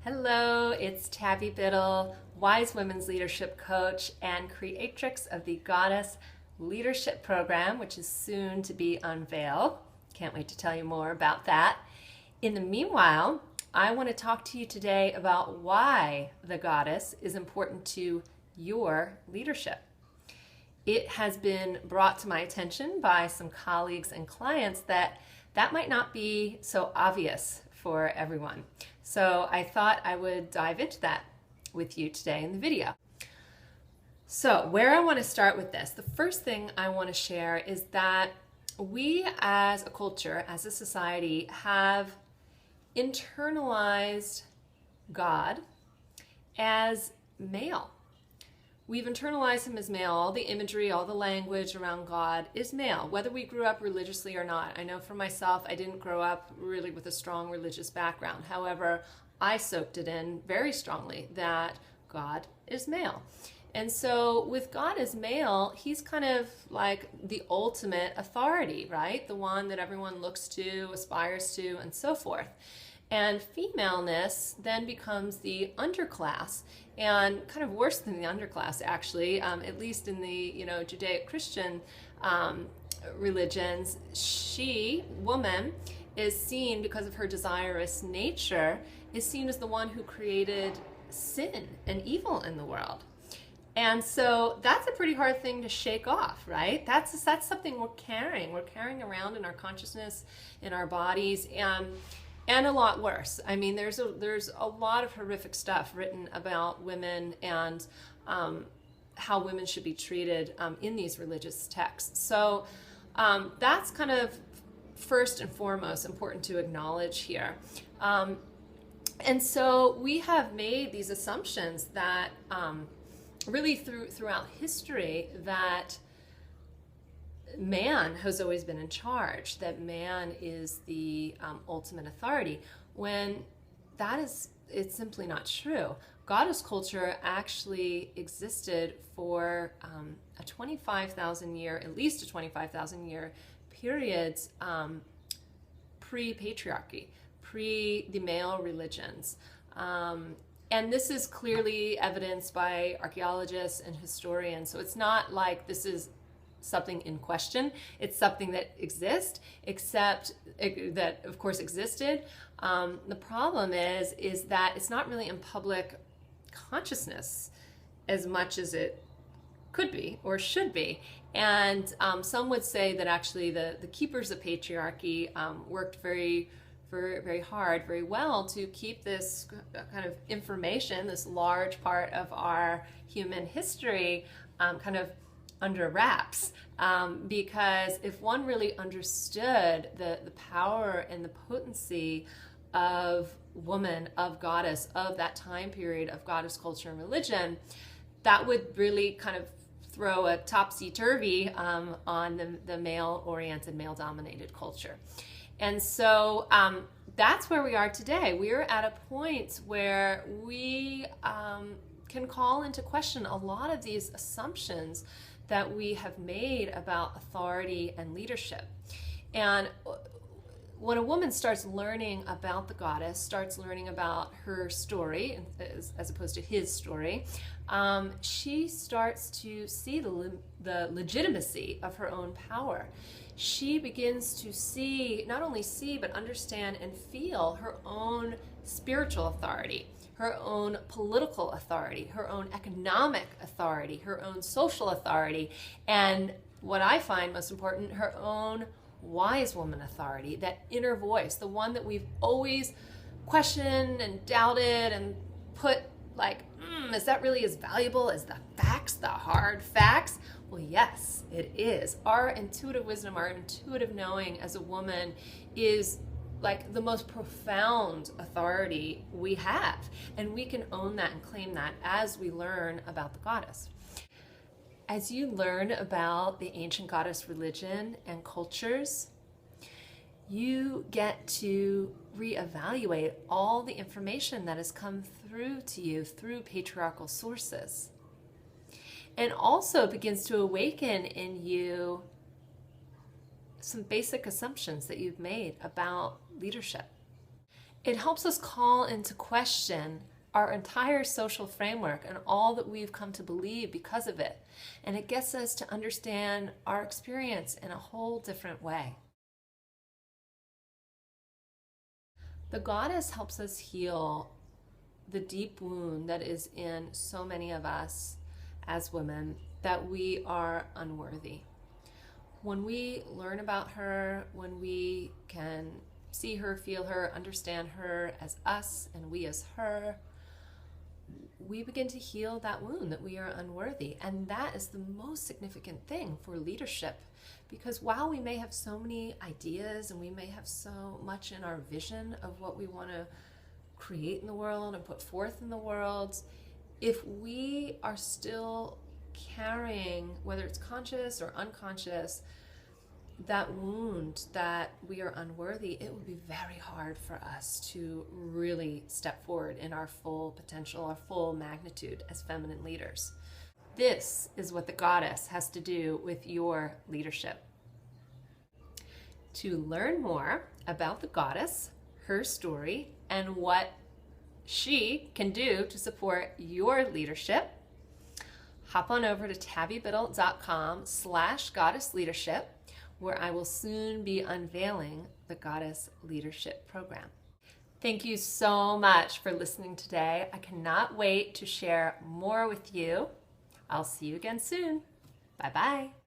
Hello, it's Tabby Biddle, Wise Women's Leadership Coach and creatrix of the Goddess Leadership Program, which is soon to be unveiled. Can't wait to tell you more about that. In the meanwhile, I want to talk to you today about why the goddess is important to your leadership. It has been brought to my attention by some colleagues and clients that might not be so obvious for everyone. So I thought I would dive into that with you today in the video. So where I want to start with this, the first thing I want to share is that we as a culture, as a society, have internalized God as male. We've internalized him as male. All the imagery, all the language around God is male, whether we grew up religiously or not. I know for myself, I didn't grow up really with a strong religious background. However, I soaked it in very strongly that God is male. And so with God as male, he's kind of like the ultimate authority, right? The one that everyone looks to, aspires to, and so forth. And femaleness then becomes the underclass, and kind of worse than the underclass, actually, at least in the Judeo-Christian religions. Woman, is seen, because of her desirous nature, is seen as the one who created sin and evil in the world. And so that's a pretty hard thing to shake off, right? That's something we're carrying around in our consciousness, in our bodies, and a lot worse. I mean, there's a lot of horrific stuff written about women and how women should be treated in these religious texts. So that's kind of first and foremost important to acknowledge here. And so we have made these assumptions that really throughout history that man has always been in charge, that man is the ultimate authority, when it's simply not true. Goddess culture actually existed for at least a 25,000 year period pre-patriarchy, pre the male religions. And this is clearly evidenced by archaeologists and historians. So it's not like this is something in question. It's something that exists, that of course existed. The problem is that it's not really in public consciousness as much as it could be or should be. And some would say that actually the keepers of patriarchy worked very hard, very well to keep this kind of information, this large part of our human history, kind of under wraps, because if one really understood the power and the potency of woman, of goddess, of that time period of goddess culture and religion, that would really kind of throw a topsy-turvy on the male-oriented, male-dominated culture. And so that's where we are today. We're at a point where we can call into question a lot of these assumptions that we have made about authority and leadership. And when a woman starts learning about the goddess, starts learning about her story, as opposed to his story, she starts to see the legitimacy of her own power. She begins to not only see, but understand and feel her own spiritual authority, her own political authority, her own economic authority, her own social authority, and what I find most important, her own wise woman authority, that inner voice, the one that we've always questioned and doubted and put like, is that really as valuable as the facts, the hard facts? Well, yes, it is. Our intuitive wisdom, our intuitive knowing as a woman is like the most profound authority we have. And we can own that and claim that as we learn about the goddess. As you learn about the ancient goddess religion and cultures, you get to reevaluate all the information that has come through to you through patriarchal sources. And also begins to awaken in you some basic assumptions that you've made about leadership. It helps us call into question our entire social framework and all that we've come to believe because of it. And it gets us to understand our experience in a whole different way. The goddess helps us heal the deep wound that is in so many of us as women, that we are unworthy. When we learn about her, when we can see her, feel her, understand her as us and we as her, we begin to heal that wound that we are unworthy. And that is the most significant thing for leadership, because while we may have so many ideas and we may have so much in our vision of what we want to create in the world and put forth in the world, if we are still carrying, whether it's conscious or unconscious, that wound that we are unworthy, it would be very hard for us to really step forward in our full potential, our full magnitude as feminine leaders. This is what the goddess has to do with your leadership. To learn more about the goddess, her story, and what she can do to support your leadership, hop on over to tabbybiddle.com/goddessleadership, where I will soon be unveiling the Goddess Leadership Program. Thank you so much for listening today. I cannot wait to share more with you. I'll see you again soon. Bye-bye.